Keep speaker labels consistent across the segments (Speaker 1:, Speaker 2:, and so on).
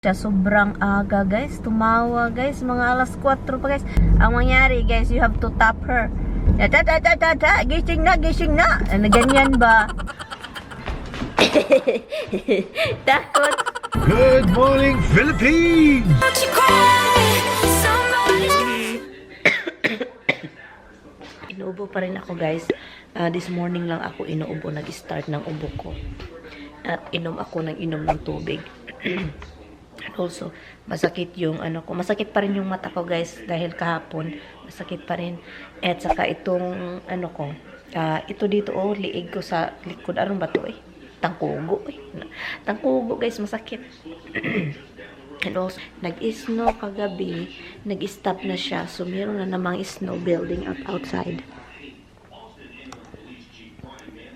Speaker 1: Siya sobrang aga guys, tumawa guys, mga alas 4 pa guys. Ang mangyari guys, you have to tap her. Gising na, gising na. Ano ganyan ba? Takot.
Speaker 2: Good morning, Philippines!
Speaker 1: Inuubo pa rin ako guys. This morning lang ako inuubo, nag-start ng ubo ko. At inom ako ng tubig. And also, masakit yung ko. Masakit pa rin yung mata ko guys dahil kahapon masakit pa rin. At saka itong ko, ito dito liig ko sa likod. Anong ba to Tangkugo Tangkugo guys, masakit. And also, nag-snow kagabi, nag-stop na siya. So meron na namang snow building up outside.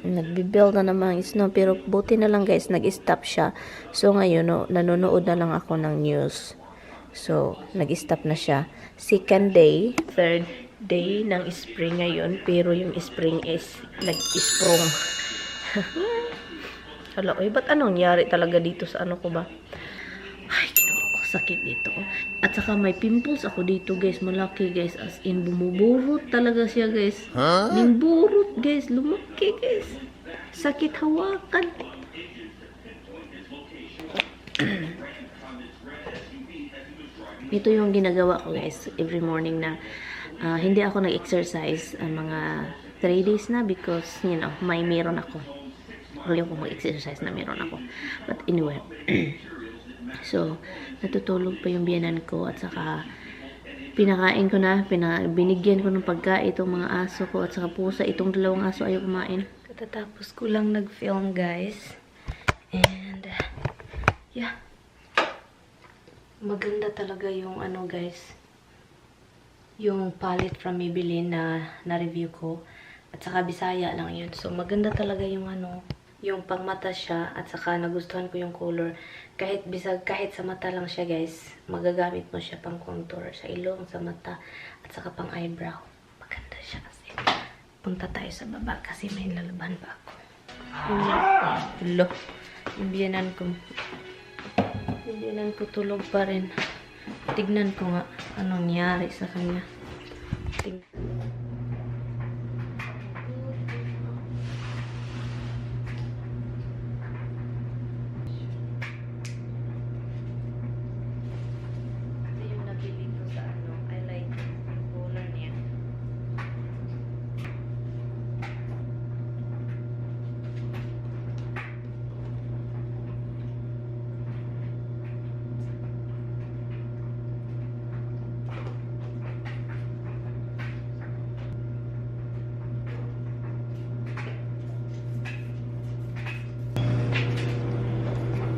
Speaker 1: Nagbi-build na naman snow, pero buti na lang guys, nag-stop siya. So ngayon, nanonood na lang ako ng news. So, nag-stop na siya. Second day, third day ng spring ngayon, pero yung spring is nag-sprung. Hala, ba't anong nangyari talaga dito sa ko ba? Ay, sakit dito. At saka may pimples ako dito guys, malaki guys, as in bumuburot talaga siya guys. Nimburot guys, lumaki guys. Sakit hawakan. Ito yung ginagawa ko guys every morning na hindi ako nag-exercise mga 3 days na because may meron ako. Ayaw ko mag-exercise na meron ako. But anyway, so, natutulog pa yung biyanan ko at saka pinakain ko na, binigyan ko ng pagkain itong mga aso ko at saka pusa. Itong dalawang aso ayaw kumain. Katatapos ko lang nag-film guys. And, yeah. Maganda talaga yung guys. Yung palette from Maybelline na na-review ko. At saka Bisaya lang yun. So, maganda talaga yung yung pangmata siya at saka nagustuhan ko yung color. Kahit sa mata lang siya guys, magagamit mo siya pang contour sa ilong, sa mata at saka pang eyebrow. Maganda siya kasi. Punta tayo sa baba kasi may lalaban pa ako. Hello. Yung biyanan ko tulog pa rin. Tignan ko nga anong nangyari sa kanya.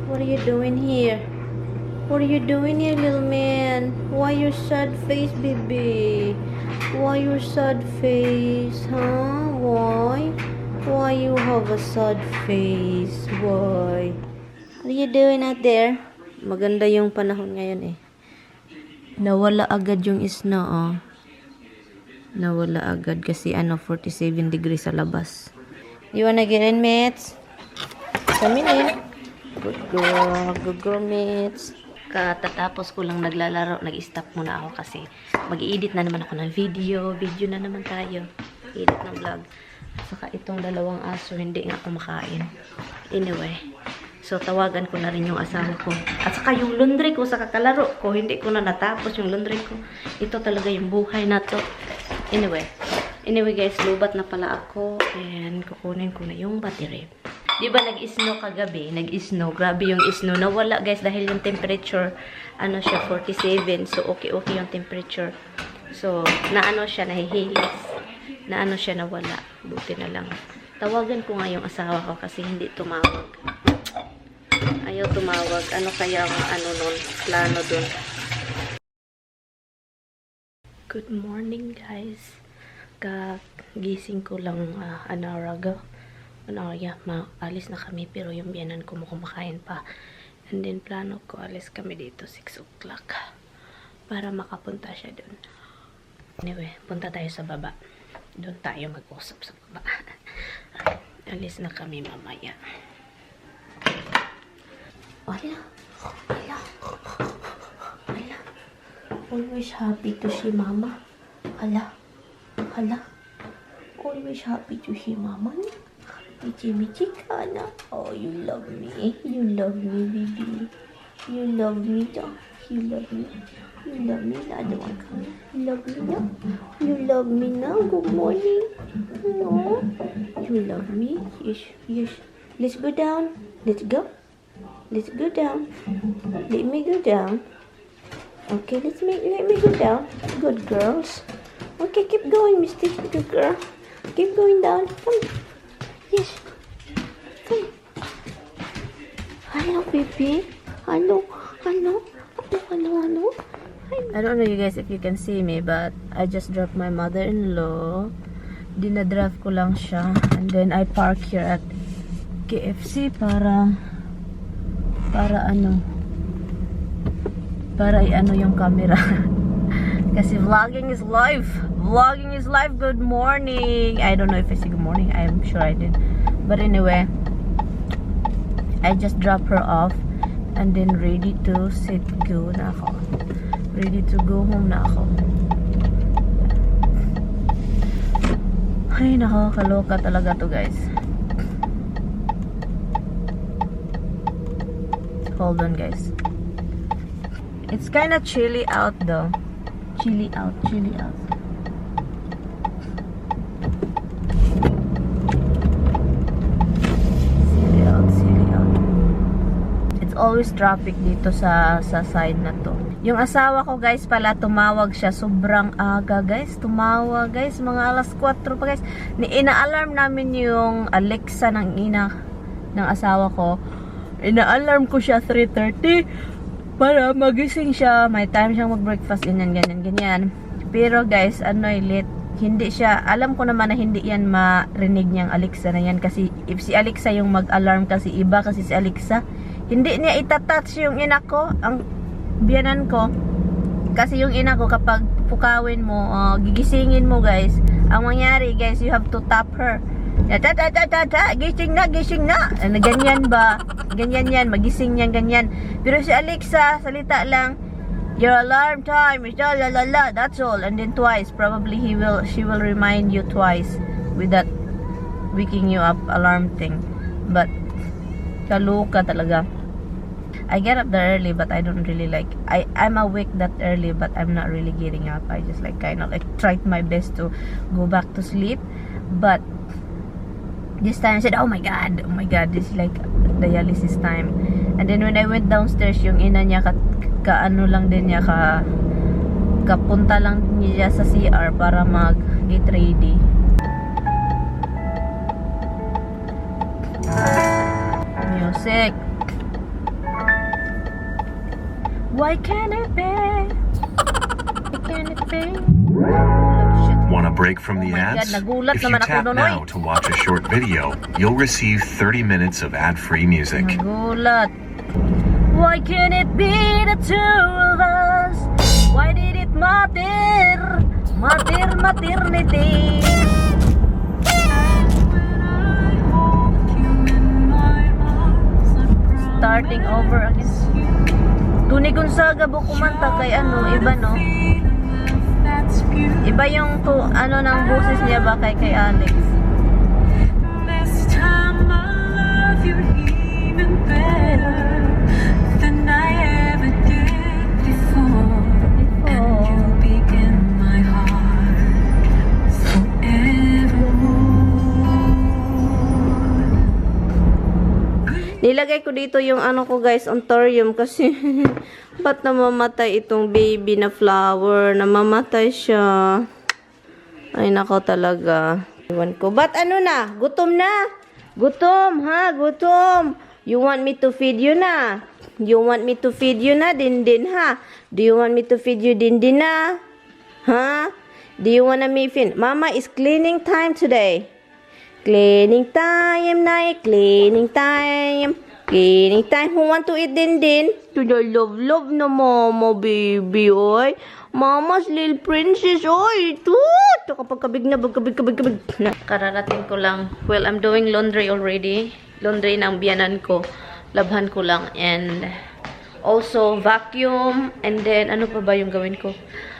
Speaker 1: What are you doing here? What are you doing here, little man? Why your sad face, baby? Why your sad face, huh? Why? Why you have a sad face? Why? What are you doing out there? Maganda yung panahon ngayon Nawala agad yung snow, Nawala agad kasi 47 degrees sa labas. You wanna get in, mates? Come in. Good girl, mates. Katatapos ko lang naglalaro, nag-stop muna ako kasi mag-i-edit na naman ako ng video na naman tayo. Edit ng vlog. Saka itong dalawang aso, hindi nga kumakain. Anyway, so tawagan ko na rin yung asawa ko. At saka yung laundry ko sa kakalaro ko, hindi ko na natapos yung laundry ko. Ito talaga yung buhay na to. Anyway guys, lubat na pala ako and kukunin ko na yung battery. Diba nag-snow kagabi? Nag-snow. Grabe yung snow. Nawala guys dahil yung temperature, siya, 47. So, okay yung temperature. So, siya, nahihilis. Siya, nawala. Buti na lang. Tawagan ko nga yung asawa ko kasi hindi tumawag. Ayaw tumawag. Ano kaya ang nun? Plano dun. Good morning guys. Kagising ko lang an hour ago. Alis na kami pero yung biyanan ko kumakain pa. And then plano ko alis kami dito 6 o'clock para makapunta siya dun. Anyway, punta tayo sa baba. Doon tayo mag-usap sa baba. Alis na kami mamaya. Wala. Always happy to see Mama. Hala. Hala. Always happy to see Mama. Michi ka na. Oh, you love me. You love me, baby. You love me, John. You love me. You love me. Another one coming. You love me now. You love me now. Good morning. No. You love me. Yes. Yes. Let's go down. Let's go. Let's go down. Let me go down. Okay, let me go down. Good girls. Okay, keep going, Misty. Good girl. Keep going down. Come. Yes. Come. Hello, baby. Hello. Hello. Hello. I don't know you guys if you can see me, but I just dropped my mother-in-law. Dinadrive ko lang siya. And then I park here at KFC para i-ano yung camera. Kasi vlogging is life. Vlogging is life. Good morning. I don't know if I say good morning. I'm sure I did. But anyway, I just dropped her off and then ready to go na ako. Ready to go home na ako. Ay, nakakaloka talaga to, guys. Hold on, guys. It's kind of chilly out though. Chilly out. Chilly out. It's always traffic dito sa side na to. Yung asawa ko, guys, pala tumawag siya sobrang aga, guys. Tumawag, guys, mga alas 4 pa, guys. Ina-alarm namin yung Alexa ng asawa ko. Ina-alarm ko siya 3:30 para magising siya. May time siyang mag-breakfast, ganyan. Pero guys, late. Hindi siya, alam ko naman na hindi yan marinig niyang Alexa na yan. Kasi if si Alexa yung mag-alarm kasi iba kasi si Alexa, hindi niya itatouch yung ina ko, ang biyanan ko. Kasi yung ina ko kapag pukawin mo, gigisingin mo, guys. Ang mangyari, guys, you have to tap her. Gising na. Ganyan ba? Ganyan yan, magising yan, ganyan. Pero si Alexa, salita lang, your alarm time is la la la, that's all. And then twice, probably she will remind you twice with that waking you up alarm thing. But kaluka talaga. I get up there early, but I don't really like. I'm awake that early, but I'm not really getting up. I just kind of tried my best to go back to sleep, but this time I said, oh my god, this is like dialysis time. And then when I went downstairs, yung ina niya kapunta lang niya sa CR para mag-get ready. Music. Why can't it be? Why can't it be?
Speaker 2: Want a break from the ads? If you tap now to watch a short video, you'll receive 30 minutes of ad-free music.
Speaker 1: Nagulat. Why can't it be the two of us? Why did it matter? Maternity. Starting over again. Tuni Gonzaga bukumanta kay iba no? Iba yung ng boses niya ba kay Alex. This time I love you even better than I ever did before. And you begin my heart forevermore. Nilagay ko dito yung ko, guys, ontorium kasi ba't namamatay itong baby na flower? Namamatay siya. Ay, nako talaga. Iwan ko. Ba't na? Gutom na? Gutom, ha? Gutom. You want me to feed you na? You want me to feed you na, Dindin, ha? Do you want me to feed you, Dindin, na? Ha? Do you wanna me feed? Mama is cleaning time today. Cleaning time, Nay. Cleaning time. Cleaning time. Who want to eat Dindin? To the love na mama, baby, oy. Mama's little princess, oy. Ito kapag kabig. Kararating ko lang. Well, I'm doing laundry already. Laundry ng biyanan ko. Labhan ko lang. And Also, vacuum. And then, ano pa ba yung gawin ko?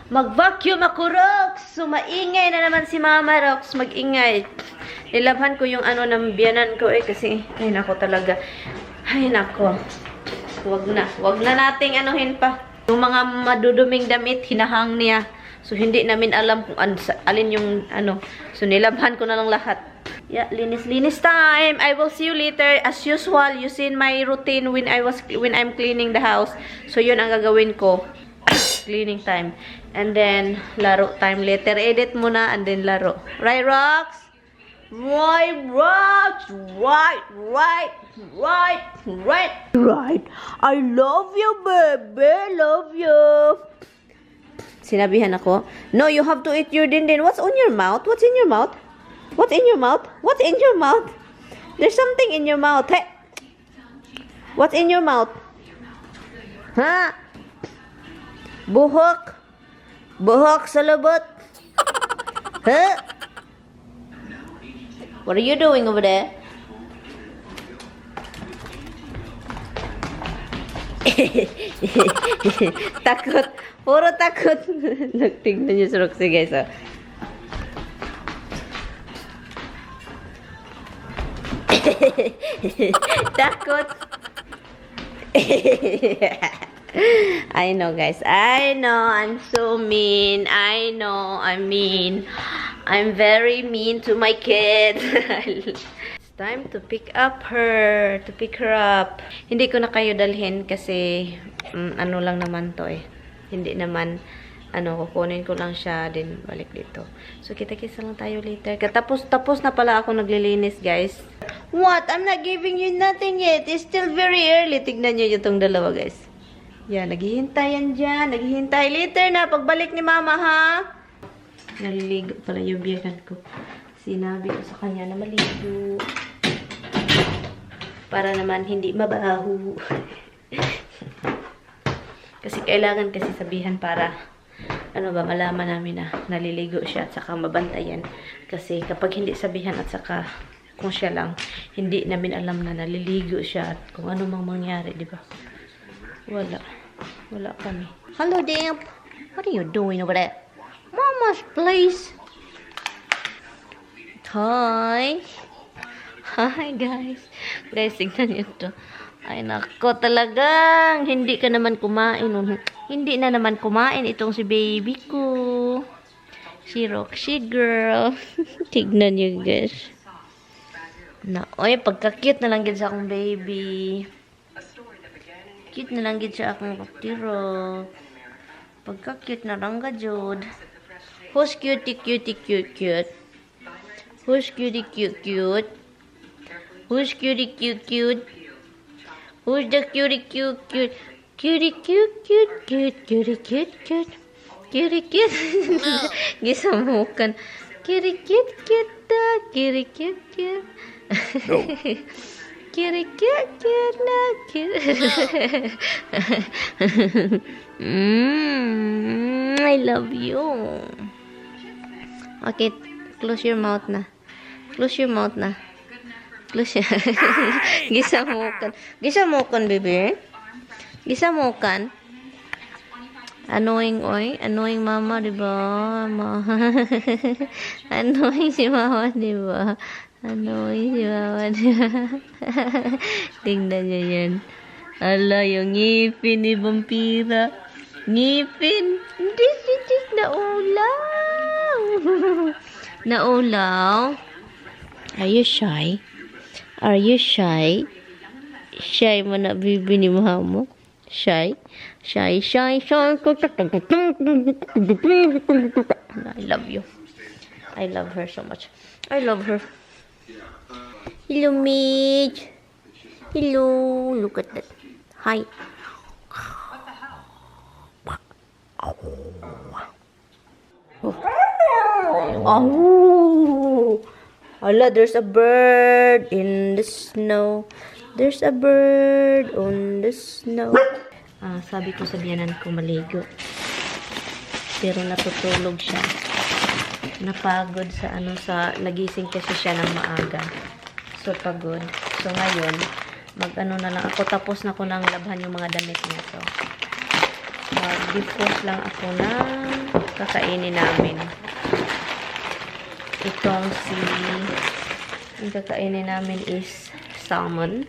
Speaker 1: Mag-vacuum ako, Rox! So, maingay na naman si Mama, Rox. Mag-ingay. Nilabhan ko yung ano ng biyanan ko kasi, ay nako talaga. Ay nako. Wag na nating anuhin pa. Yung mga maduduming damit, hinahang niya. So, hindi namin alam kung alin yung ano. So, nilabhan ko na lang lahat. Yeah, linis time. I will see you later. As usual, you seen my routine when I'm cleaning the house. So, yun ang gagawin ko. Cleaning time. And then, laro time later. Edit muna and then laro. Right, Rox? Right, Rox? Right. I love you, baby. Love you. Sinabihan ako, no, you have to eat your dindin. What's on your mouth? What's in your mouth? What's in your mouth? What's in your mouth? There's something in your mouth. Hey! What's in your mouth? Ha? Buhok. Buhok sa labot. Huh? What are you doing over there? Takot. Puro takot. Nagtingnan niyo si Roxy, guys. Oh. Takot. I know, guys. I know. I'm so mean. I know. I'm mean. I'm very mean to my kid. It's time to pick up her. To pick her up. Hindi ko na kayo dalhin kasi ano lang naman to eh. Hindi naman kukunin ko lang siya din balik dito. So kita-kisa lang tayo later. Tapos na pala ako naglilinis, guys. What? I'm not giving you nothing yet. It's still very early. Tignan niyo itong dalawa, guys. Yan, naghihintay yan dyan. Naghihintay. Later na, pagbalik ni Mama, ha? Naliligo pala yung biyakan ko. Sinabi ko sa kanya na maligo. Para naman hindi mabaho. Kasi kailangan kasi sabihan para malaman namin na naliligo siya at saka mabantayan. Kasi kapag hindi sabihan at saka kung siya lang, hindi namin alam na naliligo siya at kung ano mang mangyari, di ba? Wala kami. Hello, Damp. What are you doing over there? Mama's place. Hi. Hi, guys. Guys, tignan nyo to. Ay, nako, talagang hindi ka naman kumain. Hindi na naman kumain itong si baby ko. Si Roxy girl. Tignan nyo, guys. Oy, pagka-cute na lang gid sa akong baby. Cute na lang gid sa akong kaptiro. Pagka-cute na lang ka, Jod. Who's cutie? Who's cutie cute? Who's cutie cute? Who's the cutie cute? Cutie cute. Gisamukan. Cutie cute. Cutie cute. No. Cutie cute na cute. I love you. Okay, close your mouth na. Close your. Gisamukan, baby. Gisamukan. Annoying, oy. Annoying mama, diba? Annoying si mama, diba? Annoying si mama, diba? Tingnan niya yan. Ala, yung ngipin ni Vampira. Ngipin. Hindi, naulaw. Naulaw. Are you shy? Are you shy? Shy mo na, bibi ni mama? Shy? I love you. I love her so much. I love her. Hello, Mitch. Hello. Look at that. Hi. Oh. Hala, there's a bird in the snow. There's a bird on the snow. Sabi ko sa biyanan ko maligo. Pero natutulog siya. Napagod sa nagising kasi siya ng maaga. So pagod. So ngayon, mag-ano na lang ako. Tapos na ko nang labhan yung mga damit niya. So, mag-defrost lang ako ng kakainin namin. Yung kakainin namin is salmon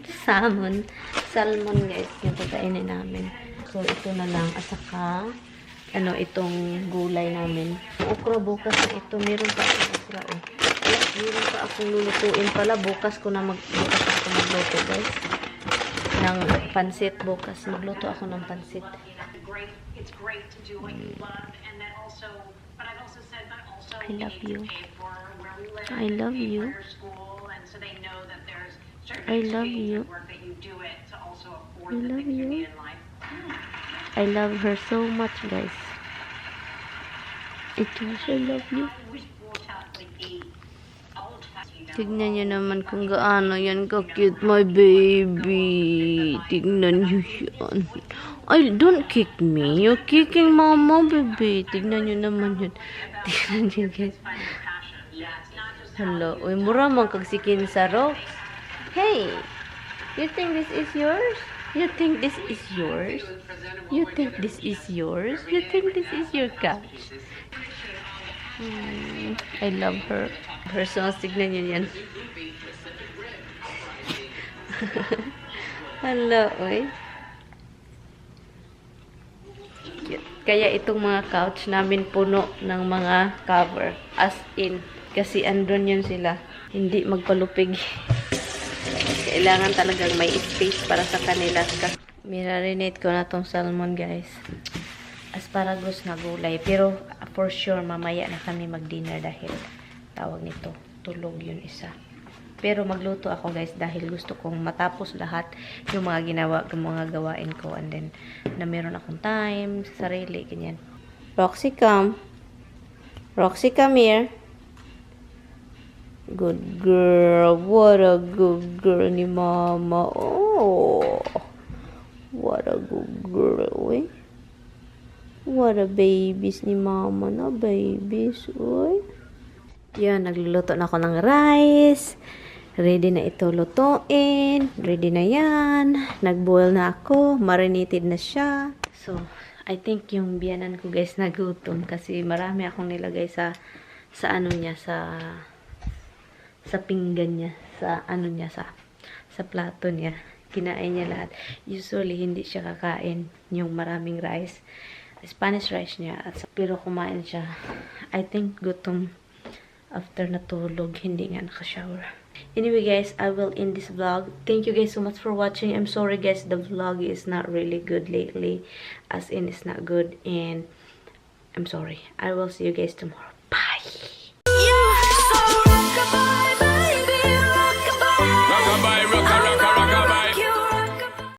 Speaker 1: guys, yung kakainin namin. So, ito na lang. At saka, itong gulay namin. Okra bukas na ito. Meron pa akong okra, oh. Meron pa akong lulutuin pala. Bukas ako magluto, guys. Ng pansit bukas. Magluto ako ng pansit. I love you. I love you. I love you. I love you. I love her so much, guys. I love you. Tignan niyo naman kung gaano yan ka-cute, my baby. Tignan niyo yan. Ay, don't kick me. You're kicking mama, baby. Tignan niyo naman yun. Tignan niyo, guys. Hello. Uy, mura mong kagsikin sa rocks. Hey, you think this is yours? You think this is yours? You think this is yours? You think this is your couch? I love her. Her songs, tignan niyo yan. Hello, oy. Kaya itong mga couch namin puno ng mga cover. As in, kasi andun yun sila. Hindi magpalupig. Kailangan talagang may space para sa kanila. Mirarinate ko na tong salmon, guys. Asparagus na gulay. Pero, for sure, mamaya na kami mag-dinner dahil tawag nito, tulog yun isa. Pero magluto ako, guys, dahil gusto kong matapos lahat yung mga gawain ko. And then, na meron akong time sa sarili, ganyan. Roxy, come. Roxy, come here. Good girl. What a good girl ni mama. Oh. What a good girl, eh. What a babies ni mama na babies, oy. Yan, nagluluto na ako ng rice. Ready na ito lutuin. Ready na yan. Nag-boil na ako. Marinated na siya. So, I think yung biyanan ko, guys, nagutom. Kasi marami akong nilagay sa ano niya, sa pinggan niya. Sa ano niya, sa plato niya. Kinain niya lahat. Usually, hindi siya kakain yung maraming rice. Spanish rice niya. Pero kumain siya. I think gutom after natulog. Hindi nga nakashower. Anyway, guys, I will end this vlog. Thank you guys so much for watching. I'm sorry, guys, the vlog is not really good lately. As in, it's not good. And I'm sorry. I will see you guys tomorrow. Bye!